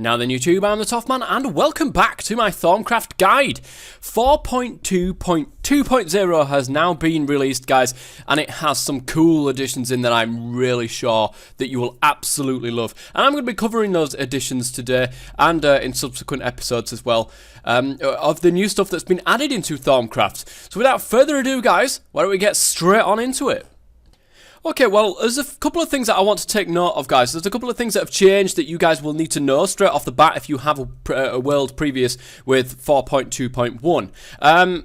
Now then YouTube, I'm the Toffman and welcome back to my Thaumcraft guide. 4.2.2.0 has now been released, guys, and it has some cool additions in that I'm really sure that you will absolutely love. And I'm going to be covering those additions today and in subsequent episodes as well of the new stuff that's been added into Thaumcraft. So without further ado, guys, why don't we get straight on into it? Okay, well, there's a couple of things that I want to take note of, guys. There's a couple of things that have changed that you guys will need to know straight off the bat if you have a world previous with 4.2.1.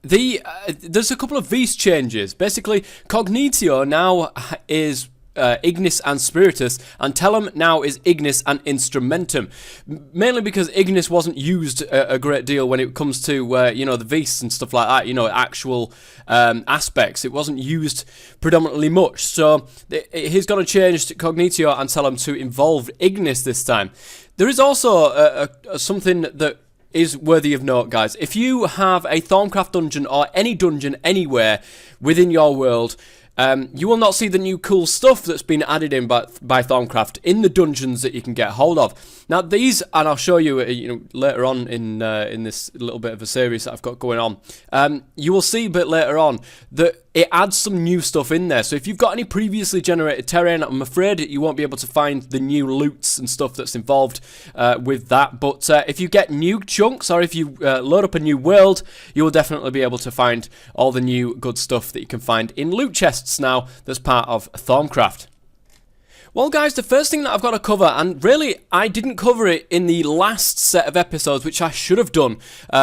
There's a couple of these changes. Basically, Cognitio now is Ignis and Spiritus, and Tellum now is Ignis and Instrumentum. Mainly because Ignis wasn't used a great deal when it comes to, you know, the Vis and stuff like that, you know, actual aspects. It wasn't used predominantly much. So he's going to change Cognitio and Tellum to involve Ignis this time. There is also something that is worthy of note, guys. If you have a Thaumcraft dungeon or any dungeon anywhere within your world, you will not see the new cool stuff that's been added in by Thaumcraft in the dungeons that you can get hold of. Now these, and I'll show you, later on in this little bit of a series that I've got going on, you will see a bit later on that it adds some new stuff in there. So if you've got any previously generated terrain, I'm afraid you won't be able to find the new loots and stuff that's involved with that. But if you get new chunks, or if you load up a new world, you will definitely be able to find all the new good stuff that you can find in loot chests now that's part of Thaumcraft. Well, guys, the first thing that I've got to cover, and really I didn't cover it in the last set of episodes, which I should have done.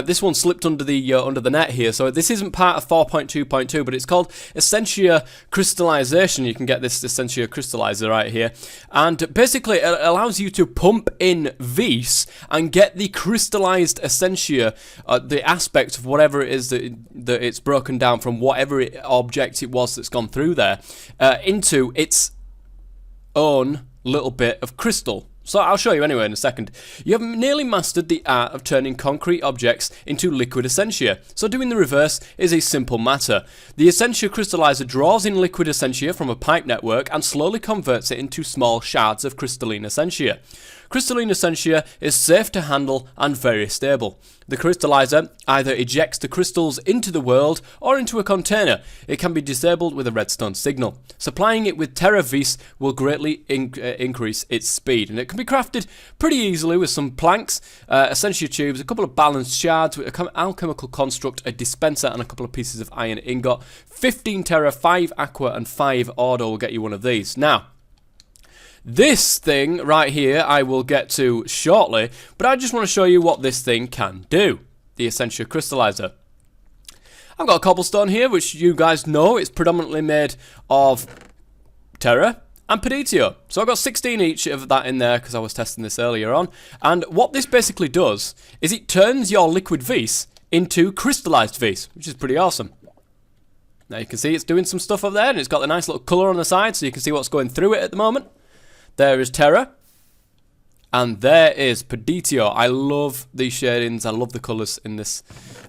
This one slipped under the net here, so this isn't part of 4.2.2, but it's called Essentia Crystallization. You can get this Essentia Crystallizer right here, and basically it allows you to pump in Vis and get the crystallized Essentia, the aspect of whatever it is that it's broken down from, whatever object it was that's gone through there, into its own little bit of crystal. So I'll show you anyway in a second. You have nearly mastered the art of turning concrete objects into liquid essentia, so doing the reverse is a simple matter. The Essentia Crystallizer draws in liquid essentia from a pipe network and slowly converts it into small shards of crystalline essentia. Crystalline essentia is safe to handle and very stable. The crystallizer either ejects the crystals into the world or into a container. It can be disabled with a redstone signal. Supplying it with Terra Vis will greatly increase its speed, and it can be crafted pretty easily with some planks, essentia tubes, a couple of balanced shards, with an alchemical construct, a dispenser, and a couple of pieces of iron ingot. 15 Terra, 5 Aqua, and 5 Ordo will get you one of these. Now, this thing right here I will get to shortly, but I just want to show you what this thing can do, the Essentia Crystallizer. I've got a cobblestone here, which you guys know it's predominantly made of Terra and Peditio. So I've got 16 each of that in there because I was testing this earlier on. And what this basically does is it turns your liquid Vis into crystallized Vis, which is pretty awesome. Now you can see it's doing some stuff up there, and it's got a nice little colour on the side so you can see what's going through it at the moment. There is Terra, and there is Peditio. I love these shadings, I love the colours in this.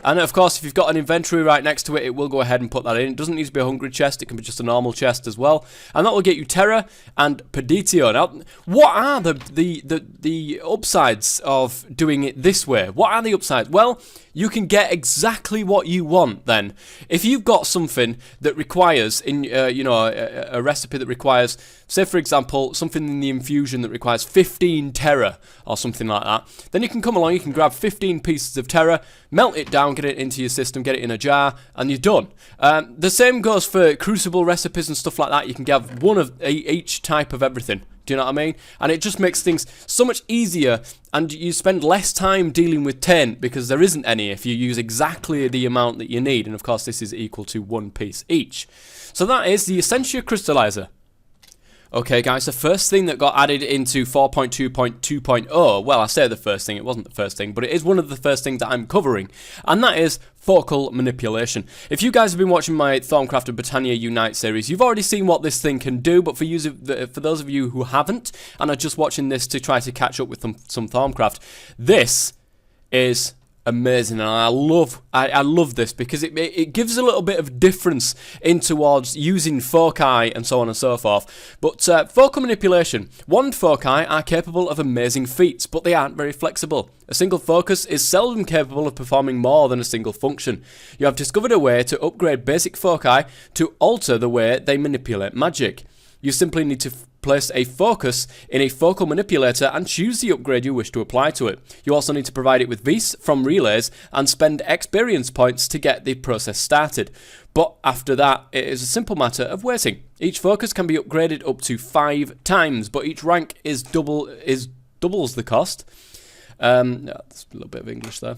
And of course, if you've got an inventory right next to it, it will go ahead and put that in. It doesn't need to be a hungry chest, it can be just a normal chest as well. And that will get you Terra and Peditio. Now, what are the upsides of doing it this way? What are the upsides? Well, you can get exactly what you want then. If you've got something that requires, a recipe that requires, say for example, something in the infusion that requires 15 Terra or something like that, then you can come along, you can grab 15 pieces of Terra, melt it down, get it into your system, get it in a jar, and you're done. The same goes for crucible recipes and stuff like that. You can get one of each type of everything. Do you know what I mean? And it just makes things so much easier, and you spend less time dealing with taint because there isn't any if you use exactly the amount that you need. And of course this is equal to 1 piece each. So that is the Essentia Crystallizer. Okay guys, the first thing that got added into 4.2.2.0, well, I say the first thing, it wasn't the first thing, but it is one of the first things that I'm covering, and that is focal manipulation. If you guys have been watching my Thaumcraft and Britannia Unite series, you've already seen what this thing can do, but for those of you who haven't, and are just watching this to try to catch up with some Thaumcraft, this is amazing, and I love this because it gives a little bit of difference in towards using foci and so on and so forth. But focal manipulation. Wand foci are capable of amazing feats, but they aren't very flexible. A single focus is seldom capable of performing more than a single function. You have discovered a way to upgrade basic foci to alter the way they manipulate magic. You simply need to place a focus in a focal manipulator and choose the upgrade you wish to apply to it. You also need to provide it with vis from relays and spend experience points to get the process started. But after that, it is a simple matter of waiting. Each focus can be upgraded up to 5 times, but each rank doubles the cost. That's a little bit of English there.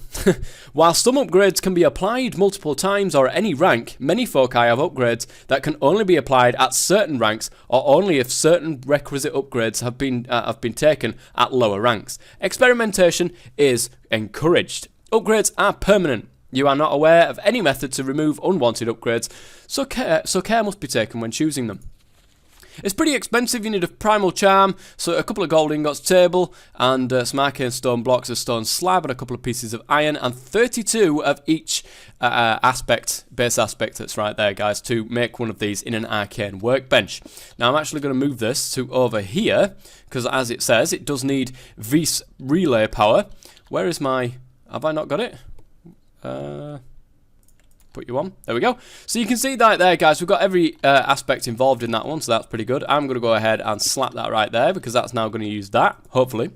While some upgrades can be applied multiple times or at any rank, many foci have upgrades that can only be applied at certain ranks or only if certain requisite upgrades have been taken at lower ranks. Experimentation is encouraged. Upgrades are permanent. You are not aware of any method to remove unwanted upgrades, so care must be taken when choosing them. It's pretty expensive. You need a primal charm, so a couple of gold ingots table, and some arcane stone blocks, a stone slab, and a couple of pieces of iron, and 32 of each base aspect that's right there, guys, to make one of these in an arcane workbench. Now, I'm actually going to move this to over here, because as it says, it does need vis relay power. Where is my... Have I not got it? Put you on. There we go. So you can see that there, guys. We've got every aspect involved in that one, so that's pretty good. I'm going to go ahead and slap that right there because that's now going to use that, hopefully.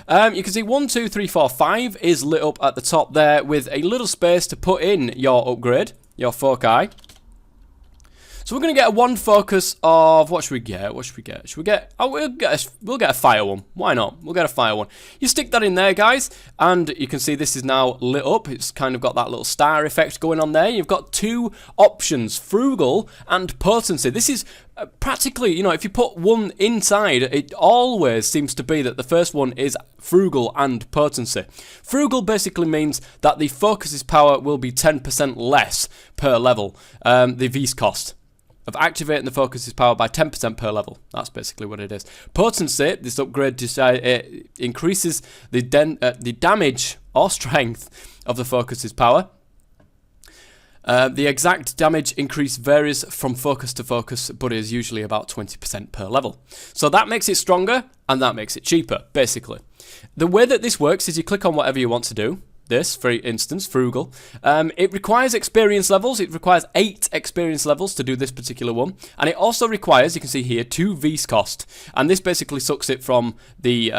You can see 1, 2, 3, 4, 5 is lit up at the top there with a little space to put in your upgrade, your foci. So we're going to get a one focus of, what should we get? What should we get? Should we get, oh, we'll get a fire one. Why not? We'll get a fire one. You stick that in there, guys, and you can see this is now lit up. It's kind of got that little star effect going on there. You've got 2 options, frugal and potency. This is practically, you know, if you put one inside, it always seems to be that the first one is frugal and potency. Frugal basically means that the focus's power will be 10% less per level, the V's cost of activating the focus's power by 10% per level. That's basically what it is. Potency, this upgrade it increases the damage or strength of the focus's power. The exact damage increase varies from focus to focus, but is usually about 20% per level. So that makes it stronger, and that makes it cheaper, basically. The way that this works is you click on whatever you want to do. This, for instance, frugal. It requires experience levels. It requires 8 experience levels to do this particular one. And it also requires, you can see here, 2 V's cost. And this basically sucks it from the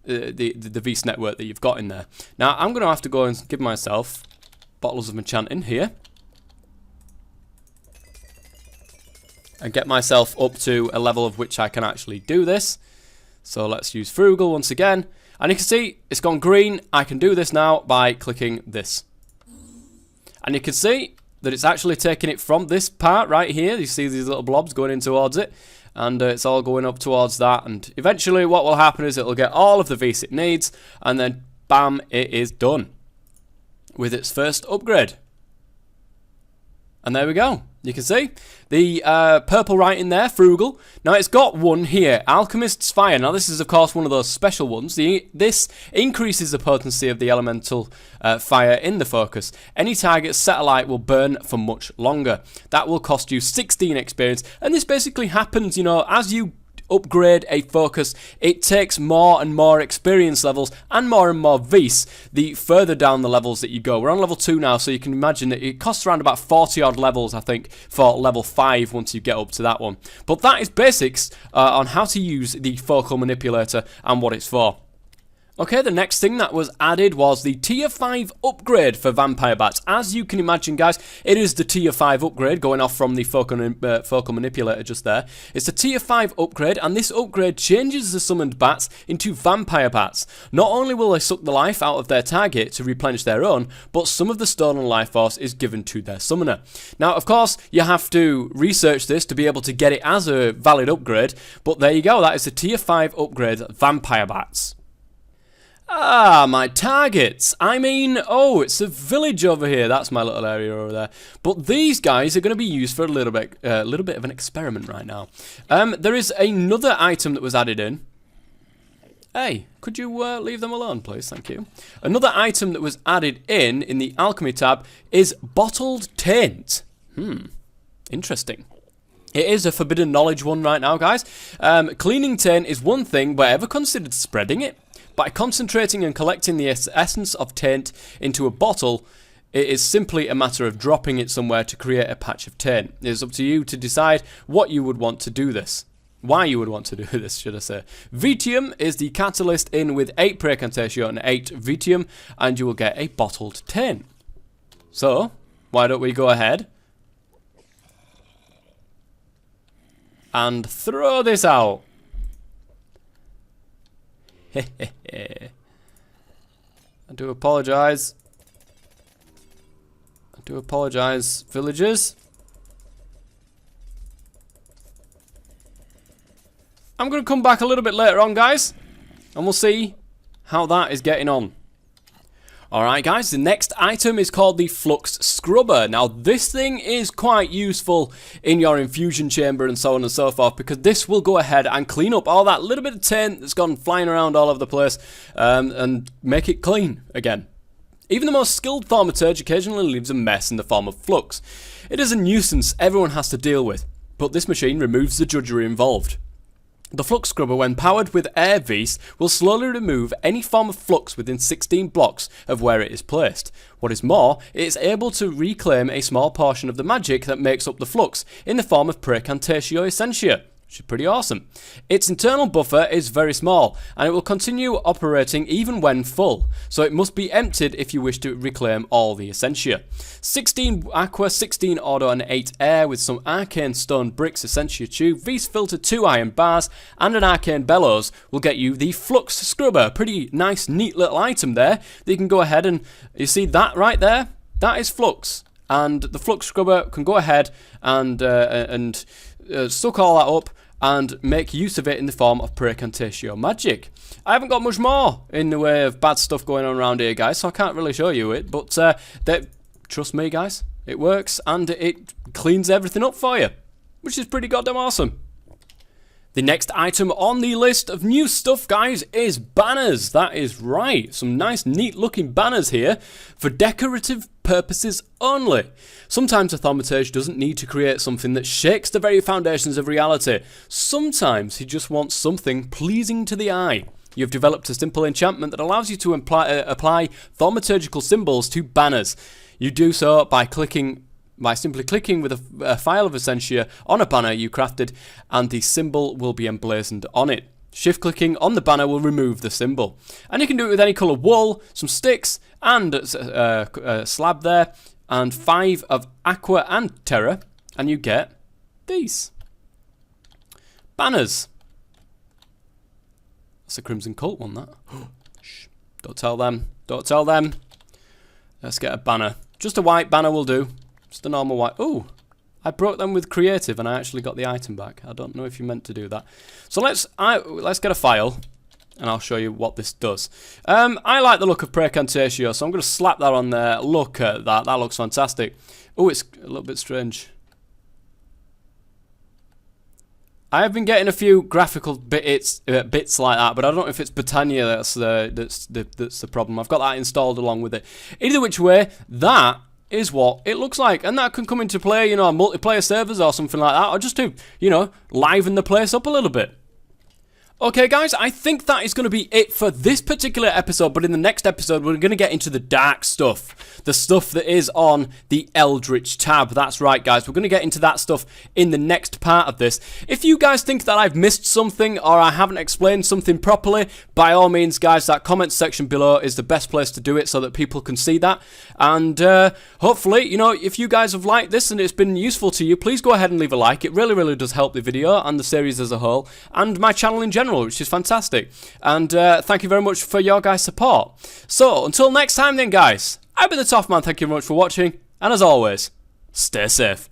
V's network that you've got in there. Now, I'm going to have to go and give myself bottles of enchanting here. And get myself up to a level of which I can actually do this. So let's use frugal once again. And you can see it's gone green. I can do this now by clicking this. And you can see that it's actually taking it from this part right here. You see these little blobs going in towards it. And it's all going up towards that. And eventually what will happen is it'll get all of the V's it needs. And then bam, it is done with its first upgrade. And there we go. You can see the purple right in there, frugal. Now it's got one here, Alchemist's Fire. Now this is of course one of those special ones. This increases the potency of the elemental fire in the focus. Any target set alight will burn for much longer. That will cost you 16 experience. And this basically happens, you know, as you upgrade a focus, it takes more and more experience levels and more V's the further down the levels that you go. We're on level 2 now, so you can imagine that it costs around about 40 odd levels, I think, for level 5 once you get up to that one. But that is basics on how to use the focal manipulator and what it's for. Okay, the next thing that was added was the tier 5 upgrade for vampire bats. As you can imagine, guys, it is the tier 5 upgrade going off from the focal manipulator just there. It's a tier 5 upgrade, and this upgrade changes the summoned bats into vampire bats. Not only will they suck the life out of their target to replenish their own, but some of the stolen life force is given to their summoner. Now, of course, you have to research this to be able to get it as a valid upgrade, but there you go, that is the tier 5 upgrade, vampire bats. Ah, my targets. I mean, oh, it's a village over here. That's my little area over there. But these guys are going to be used for a little bit of an experiment right now. There is another item that was added in. Hey, could you leave them alone, please? Thank you. Another item that was added in the alchemy tab is bottled taint. Interesting. It is a forbidden knowledge one right now, guys. Cleaning taint is one thing, but ever considered spreading it? By concentrating and collecting the essence of taint into a bottle, it is simply a matter of dropping it somewhere to create a patch of taint. It is up to you to decide what you would want to do this. Why you would want to do this, should I say. Vitium is the catalyst in with 8 Praecantatio and 8 Vitium, and you will get a bottled taint. So, why don't we go ahead and throw this out? I do apologise. Villagers. I'm going to come back a little bit later on, guys, and we'll see how that is getting on. Alright, guys, the next item is called the Flux Scrubber. Now, this thing is quite useful in your infusion chamber and so on and so forth, because this will go ahead and clean up all that little bit of taint that's gone flying around all over the place, and make it clean again. Even the most skilled thaumaturge occasionally leaves a mess in the form of flux. It is a nuisance everyone has to deal with, but this machine removes the drudgery involved. The Flux Scrubber, when powered with air vis, will slowly remove any form of flux within 16 blocks of where it is placed. What is more, it is able to reclaim a small portion of the magic that makes up the flux in the form of Praecantatio Essentia, which is pretty awesome. Its internal buffer is very small, and it will continue operating even when full, so it must be emptied if you wish to reclaim all the Essentia. 16 Aqua, 16 Auto and 8 Air with some Arcane Stone Bricks Essentia Tube, Vis Filter 2 Iron Bars and an Arcane Bellows will get you the Flux Scrubber. Pretty nice, neat little item there that you can go ahead and, you see that right there? That is Flux. And the Flux Scrubber can go ahead and suck all that up and make use of it in the form of Praecantatio magic. I haven't got much more in the way of bad stuff going on around here, guys, so I can't really show you it, but trust me, guys, it works and it cleans everything up for you, which is pretty goddamn awesome. The next item on the list of new stuff, guys, is banners. That is right. Some nice, neat looking banners here for decorative purposes only. Sometimes a thaumaturge doesn't need to create something that shakes the very foundations of reality. Sometimes he just wants something pleasing to the eye. You've developed a simple enchantment that allows you to apply thaumaturgical symbols to banners. You do so by simply clicking with a file of Essentia on a banner you crafted, and the symbol will be emblazoned on it. Shift clicking on the banner will remove the symbol. And you can do it with any colour wool, some sticks, and a slab there, and 5 of Aqua and Terra, and you get these banners. That's a Crimson Cult one, that. Shh, don't tell them. Don't tell them. Let's get a banner. Just a white banner will do. Just a normal white. Oh, I broke them with creative and I actually got the item back. I don't know if you meant to do that. So let's get a file and I'll show you what this does. I like the look of Praecantatio, so I'm going to slap that on there. Look at that. That looks fantastic. Oh, it's a little bit strange. I have been getting a few graphical bits like that, but I don't know if it's Britannia that's the problem. I've got that installed along with it. Either which way, that is what it looks like, and that can come into play, you know, on multiplayer servers or something like that, or just to, you know, liven the place up a little bit. Okay, guys, I think that is going to be it for this particular episode, but in the next episode, we're going to get into the dark stuff. The stuff that is on the Eldritch tab. That's right, guys. We're going to get into that stuff in the next part of this. If you guys think that I've missed something or I haven't explained something properly, by all means, guys, that comment section below is the best place to do it so that people can see that. And hopefully, you know, if you guys have liked this and it's been useful to you, please go ahead and leave a like. It really, really does help the video and the series as a whole, and my channel in general, which is fantastic. And thank you very much for your guys' support. So, until next time then, guys, I've been the Toff Man. Thank you very much for watching, and as always, stay safe.